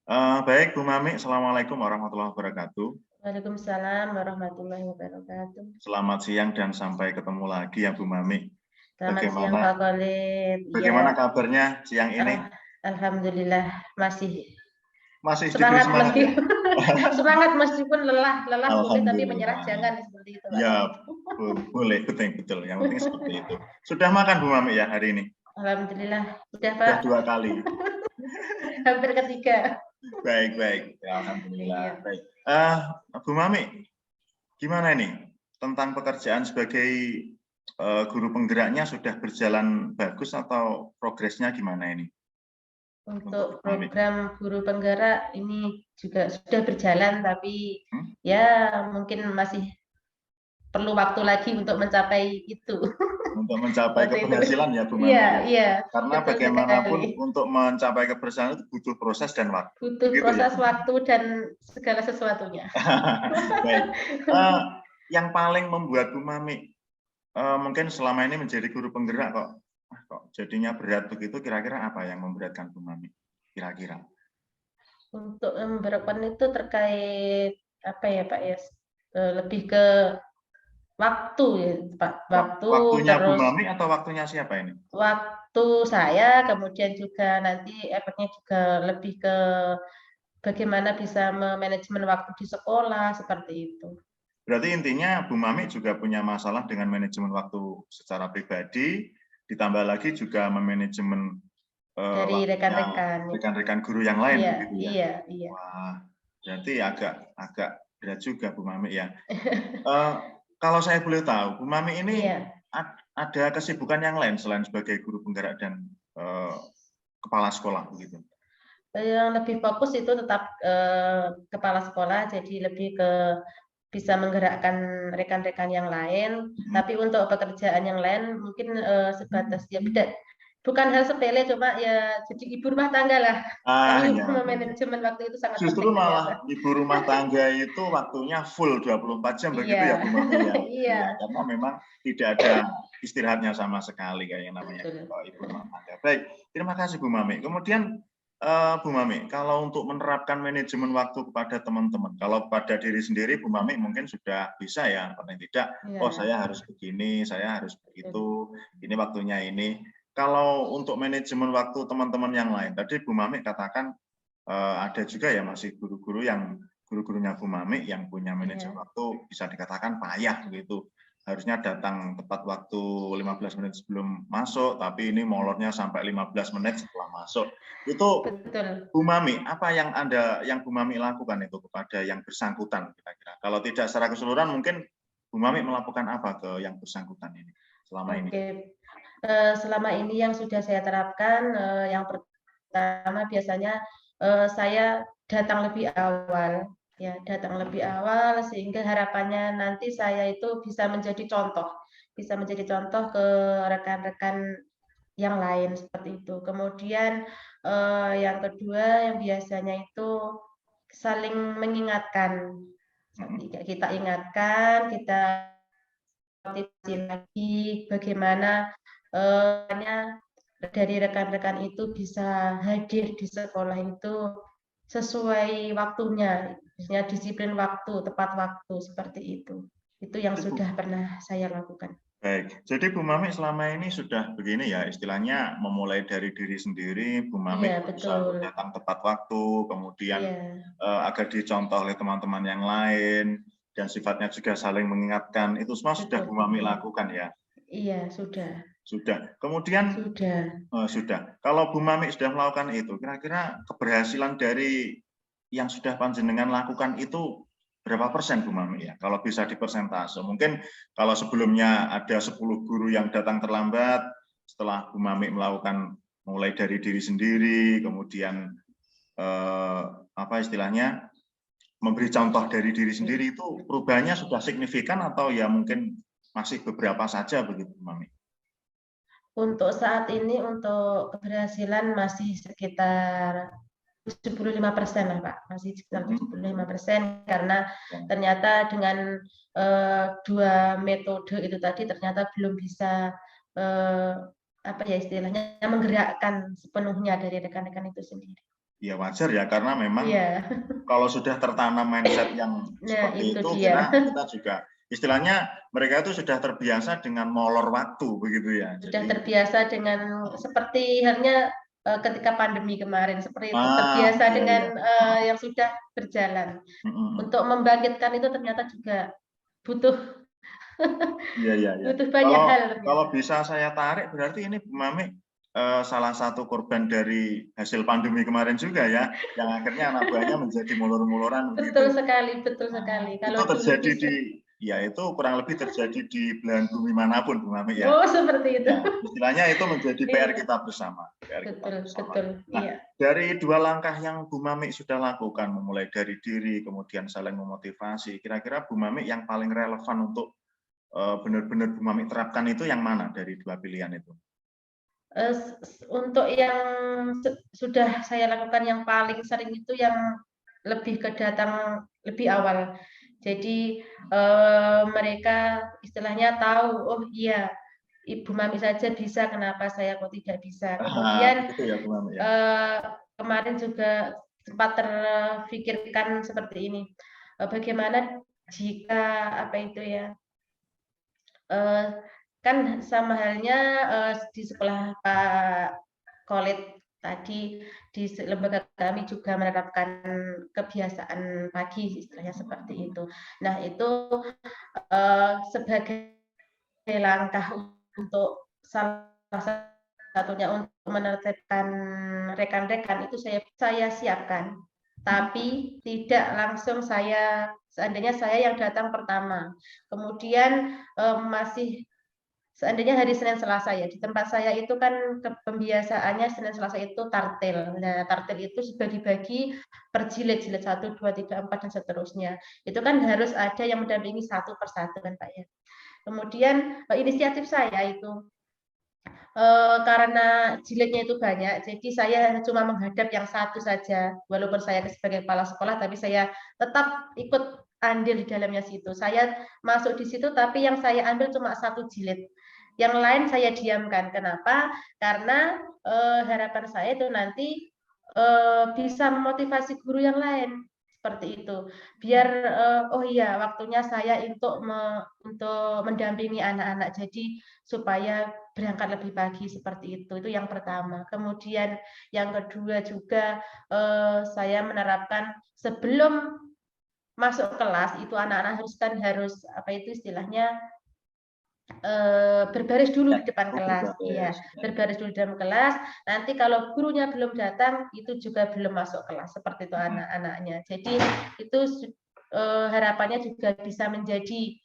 Baik Bu Mami, Assalamualaikum warahmatullahi wabarakatuh. Waalaikumsalam warahmatullahi wabarakatuh. Selamat siang dan sampai ketemu lagi ya Bu Mami. Selamat siang Bagaimana Pak Khalid. bagaimana Ya, kabarnya siang ini? alhamdulillah masih Masih diberi semangat semangat ya? semangat meskipun lelah boleh tapi menyerah Alhamdulillah. jangan seperti itu Pak Ya, Khalid. boleh, betul. Yang penting seperti itu. Sudah makan Bu Mami ya hari ini? Alhamdulillah sudah Sudah Pak. 2 kali. Hampir ketiga. Baik. Ya, alhamdulillah. Iya. Baik. Bu Mami, gimana ini tentang pekerjaan sebagai guru penggeraknya sudah berjalan bagus atau progresnya gimana ini? Untuk program guru penggerak ini juga sudah berjalan tapi Hmm? ya mungkin masih perlu waktu lagi untuk mencapai itu. Untuk mencapai keberhasilan ya Bu Mami ya. Iya. Karena Betul bagaimanapun sekali. untuk mencapai keberhasilan itu butuh proses dan waktu. Butuh Gitu ya, proses Bu Mami? waktu dan segala sesuatunya. Baik. Yang paling membuat Bu Mami mungkin selama ini menjadi guru penggerak kok jadinya berat begitu, kira-kira apa yang memberatkan Bu Mami? Kira-kira. Untuk memberatkan itu terkait apa ya Pak ya? Lebih ke waktu ya Pak. Waktu Waktunya Bu terus Mami atau waktunya siapa ini? waktu saya, kemudian juga nanti efeknya juga lebih ke bagaimana bisa memanajemen waktu di sekolah seperti itu. Berarti intinya Bu Mami juga punya masalah dengan manajemen waktu secara pribadi, ditambah lagi juga memanajemen Dari waktunya rekan-rekan. rekan-rekan guru yang lain Iya, begitu ya. iya. Wah, berarti agak berat juga Bu Mami ya. Kalau saya boleh tahu, Bu Mami ini Iya. ada kesibukan yang lain selain sebagai guru penggerak dan kepala sekolah begitu? Yang lebih fokus itu tetap kepala sekolah, jadi lebih ke bisa menggerakkan rekan-rekan yang lain. Tapi untuk pekerjaan yang lain mungkin sebatas ya bukan hal sepele, cuma ya jadi ibu rumah tangga lah. Tapi Ya. manajemen waktu itu sangat Justru penting malah ternyata. ibu rumah tangga itu waktunya full 24 jam begitu ya Iya, Bu Mami ya. iya. Karena memang tidak ada istirahatnya sama sekali kayak yang namanya Betul. ibu rumah tangga. Baik, terima kasih Bu Mami. Kemudian Bu Mami, kalau untuk menerapkan manajemen waktu kepada teman-teman, kalau pada diri sendiri Bu Mami mungkin sudah bisa ya, paling tidak, oh saya harus begini, saya harus begitu, ini waktunya ini. Kalau untuk manajemen waktu teman-teman yang lain, tadi Bu Mami katakan ada juga ya masih guru-gurunya Bu Mami yang punya manajemen waktu bisa dikatakan payah begitu. Harusnya datang tepat waktu 15 menit sebelum masuk, tapi ini molornya sampai 15 menit setelah masuk. Itu Betul. Bu Mami, apa yang Bu Mami lakukan itu kepada yang bersangkutan kira-kira? Kalau tidak secara keseluruhan mungkin Bu Mami melakukan apa ke yang bersangkutan ini selama ini? Selama ini yang sudah saya terapkan, yang pertama biasanya saya datang lebih awal, sehingga harapannya nanti saya itu bisa menjadi contoh ke rekan-rekan yang lain seperti itu. Kemudian yang kedua yang biasanya itu saling mengingatkan, kita ingatkan, kita motivasi lagi bagaimana dari rekan-rekan itu bisa hadir di sekolah itu sesuai waktunya, misalnya disiplin waktu, tepat waktu seperti itu. Itu yang sudah pernah saya lakukan. Baik, jadi Bu Mami selama ini sudah begini ya, istilahnya memulai dari diri sendiri, Bu Mami bisa datang tepat waktu, kemudian agar dicontoh oleh teman-teman yang lain, dan sifatnya juga saling mengingatkan, itu semua sudah Bu Mami lakukan ya? Iya, sudah. Sudah. Kemudian sudah. Kalau Bu Mami sudah melakukan itu, kira-kira keberhasilan dari yang sudah panjenengan lakukan itu berapa persen Bu Mami ya? Kalau bisa dipersentase. Mungkin kalau sebelumnya ada 10 guru yang datang terlambat, setelah Bu Mami melakukan mulai dari diri sendiri, kemudian apa istilahnya memberi contoh dari diri sendiri, itu perubahannya sudah signifikan atau ya mungkin masih beberapa saja begitu Bu Mami? Untuk saat ini untuk keberhasilan masih sekitar 75% lah Pak, masih sekitar 75% karena ternyata dengan 2 metode itu tadi ternyata belum bisa apa ya istilahnya menggerakkan sepenuhnya dari rekan-rekan itu sendiri. Ya wajar ya, karena memang Iya. kalau sudah tertanam mindset yang Nah, seperti itu itu, dia. kita juga istilahnya mereka itu sudah terbiasa dengan molor waktu begitu ya. Sudah Jadi terbiasa dengan seperti halnya ketika pandemi kemarin seperti itu, terbiasa iya dengan iya. yang sudah berjalan. Mm, mm, mm. Untuk membangkitkan itu ternyata juga butuh Iya iya iya. butuh banyak Kalau hal kalau ternyata. bisa saya tarik berarti ini Bu Mami salah satu korban dari hasil pandemi kemarin juga ya, yang akhirnya anak buahnya menjadi mulur-muluran Betul begitu. sekali, betul Nah, sekali. itu Kalau dulu terjadi bisa, ya itu kurang lebih terjadi di belahan bumi manapun Bu Mami ya. oh seperti itu. Ya, istilahnya itu menjadi PR Iya, kita bersama, PR kita betul, bersama. betul. Nah, Iya. dari dua langkah yang Bu Mami sudah lakukan, memulai dari diri, kemudian saling memotivasi, kira-kira Bu Mami yang paling relevan untuk benar-benar Bu Mami terapkan itu yang mana dari dua pilihan itu? Untuk yang sudah saya lakukan yang paling sering itu yang lebih ke datang lebih awal. Jadi mereka istilahnya tahu, oh iya Ibu Mami saja bisa, kenapa saya kok tidak bisa. Kemudian Begitu ya Bu Mami ya. kemarin juga sempat terfikirkan seperti ini, bagaimana jika apa itu ya, kan sama halnya di sekolah Pak Khalid tadi di lembaga kami juga menerapkan kebiasaan pagi istilahnya seperti itu. Nah itu sebagai langkah untuk salah satunya untuk menertibkan rekan-rekan itu saya siapkan. Tapi tidak langsung seandainya saya yang datang pertama. Kemudian masih seandainya hari Senin Selasa ya, di tempat saya itu kan pembiasaannya Senin Selasa itu tartil. Nah, tartil itu sudah dibagi per jilid 1, 2, 3, 4 dan seterusnya. Itu kan harus ada yang mendampingi satu persatu kan Pak ya. Kemudian inisiatif saya itu karena jilidnya itu banyak, jadi saya cuma menghadap yang satu saja. Walaupun saya sebagai kepala sekolah, tapi saya tetap ikut andil di dalamnya situ. Saya masuk di situ, tapi yang saya ambil cuma satu jilid. Yang lain saya diamkan. Kenapa? Karena harapan saya itu nanti bisa memotivasi guru yang lain seperti itu. Biar oh iya waktunya saya untuk mendampingi anak-anak. Jadi supaya berangkat lebih pagi seperti itu. Itu yang pertama. Kemudian yang kedua juga saya menerapkan sebelum masuk kelas itu anak-anak harus apa itu istilahnya berbaris dulu di depan kelas. Iya, berbaris dulu di dalam kelas. Nanti kalau gurunya belum datang, itu juga belum masuk kelas. Seperti itu anak-anaknya. Jadi itu harapannya juga bisa menjadi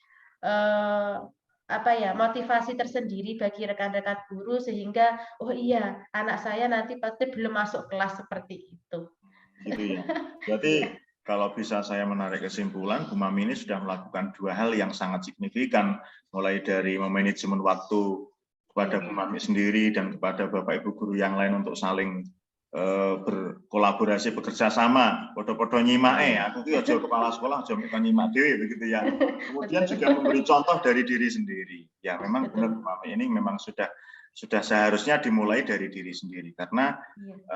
apa ya motivasi tersendiri bagi rekan-rekan guru sehingga oh iya anak saya nanti pasti belum masuk kelas seperti itu. Gitu ya. Berarti Iya. kalau bisa saya menarik kesimpulan, Bu Mami ini sudah melakukan dua hal yang sangat signifikan, mulai dari memanajemen waktu kepada Bu Mami sendiri dan kepada Bapak Ibu guru yang lain untuk saling berkolaborasi, bekerja sama, podo-podo nyimake, aku ki aja kepala sekolah, aja minta nyimak dhewe begitu ya. Kemudian juga memberi contoh dari diri sendiri. Ya memang benar Bu Mami ini memang sudah seharusnya dimulai dari diri sendiri karena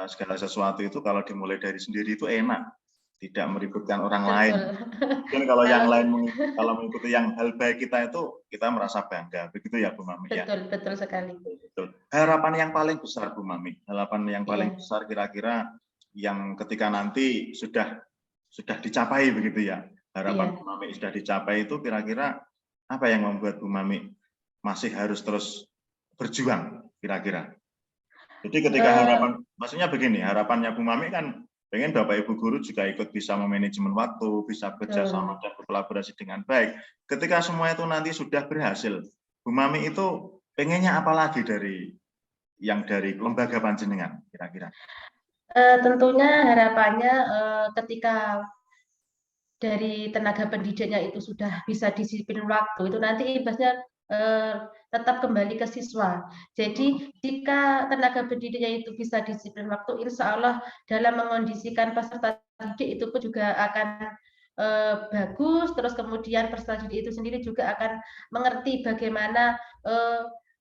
segala sesuatu itu kalau dimulai dari sendiri itu enak, tidak meributkan orang lain. Mungkin kalau yang lain kalau mengikuti yang hal baik kita itu kita merasa bangga, begitu ya Bu Mami ya. Betul sekali. Betul. Harapan yang paling besar Bu Mami, harapan yang paling Iya. besar kira-kira yang ketika nanti sudah dicapai begitu ya. Harapan Bu Mami sudah dicapai itu kira-kira apa yang membuat Bu Mami masih harus terus berjuang kira-kira? Jadi ketika maksudnya begini, harapannya Bu Mami kan pengen Bapak Ibu guru juga ikut bisa memanajemen waktu, bisa bekerja sama dan berkolaborasi dengan baik. Ketika semua itu nanti sudah berhasil, Bu Mami itu pengennya apa lagi dari lembaga panjenengan kira-kira? Tentunya harapannya ketika dari tenaga pendidiknya itu sudah bisa disiplin waktu, itu nanti imbasnya tetap kembali ke siswa. Jadi jika tenaga pendidiknya itu bisa disiplin waktu, insya Allah dalam mengondisikan peserta didik itu pun juga akan bagus. Terus kemudian peserta didik itu sendiri juga akan mengerti bagaimana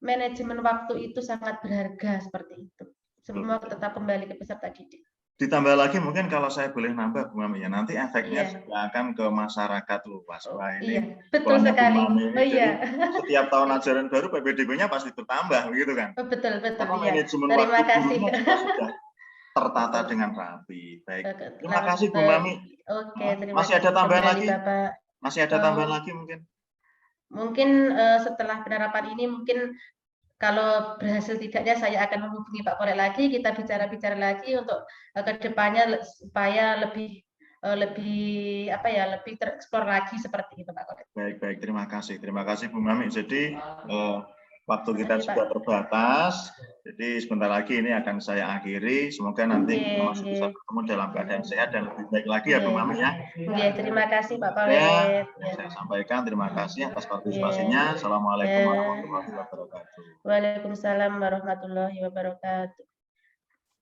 manajemen waktu itu sangat berharga seperti itu. Semua tetap kembali ke peserta didik. Ditambah lagi mungkin kalau saya boleh nambah Bu Mami ya, nanti efeknya Iya. juga akan ke masyarakat luas. Oh, Wah iya, ini betul sekolahnya Bu sekali. Mami Oh, ini, jadi iya. setiap tahun ajaran baru PPDB-nya pasti bertambah, begitu kan? Oh, betul betul, Karena iya. manajemen waktu Terima kasih. gurunya juga sudah tertata Betul. dengan rapi. Baik, terima Lang kasih Bu Mami. oke, terima Masih ada kasih tambahan kembali, lagi? Bapak. Masih ada tambahan lagi mungkin? Mungkin, setelah penerapan ini mungkin kalau berhasil tidaknya saya akan menghubungi Pak Kolek lagi, kita bicara-bicara lagi untuk, ke depannya supaya lebih, lebih apa ya, lebih tereksplor lagi seperti itu Pak Kolek. Baik, baik. Terima kasih Bu Mami. Jadi waktu kita Oke, juga Pak. terbatas. Jadi sebentar lagi ini akan saya akhiri. Semoga nanti kita masih bisa bertemu dalam keadaan sehat dan lebih baik lagi ya Bu Mami ya. Oke, terima kasih Pak Ya, Kolek. saya sampaikan terima kasih atas Iya. partisipasinya. Assalamualaikum warahmatullahi wabarakatuh. Waalaikumsalam warahmatullahi wabarakatuh.